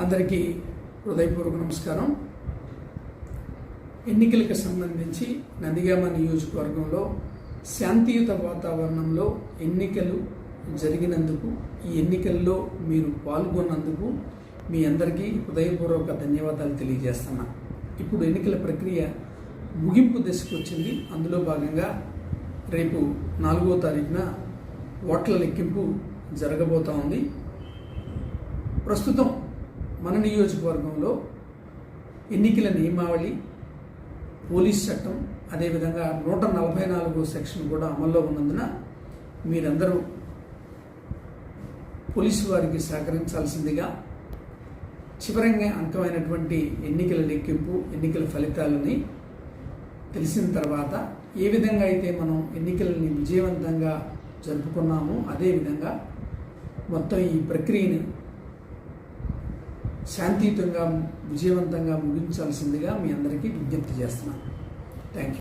అందరికీ హృదయపూర్వక నమస్కారం. ఎన్నికలకు సంబంధించి నందిగామ నియోజకవర్గంలో శాంతియుత వాతావరణంలో ఎన్నికలు జరిగినందుకు, ఈ ఎన్నికల్లో మీరు పాల్గొన్నందుకు మీ అందరికీ హృదయపూర్వక ధన్యవాదాలు తెలియజేస్తున్నా. ఇప్పుడు ఎన్నికల ప్రక్రియ ముగింపు దశకు వచ్చింది. అందులో భాగంగా రేపు 4వ తారీఖున ఓట్ల లెక్కింపు జరగబోతా ఉంది. ప్రస్తుతం మన నియోజకవర్గంలో ఎన్నికల నియమావళి, పోలీస్ చట్టం, అదేవిధంగా 144వ సెక్షన్ కూడా అమల్లో ఉన్నందున మీరందరూ పోలీసు వారికి సహకరించాల్సిందిగా, చివరంగా అంకమైనటువంటి ఎన్నికల లెక్కింపు, ఎన్నికల ఫలితాలని తెలిసిన తర్వాత ఏ విధంగా అయితే మనం ఎన్నికలని విజయవంతంగా జరుపుకున్నామో అదేవిధంగా మొత్తం ఈ ప్రక్రియని శాంతియుతంగా విజయవంతంగా ముగించాల్సిందిగా మీ అందరికీ విజ్ఞప్తి చేస్తున్నాను. Thank you.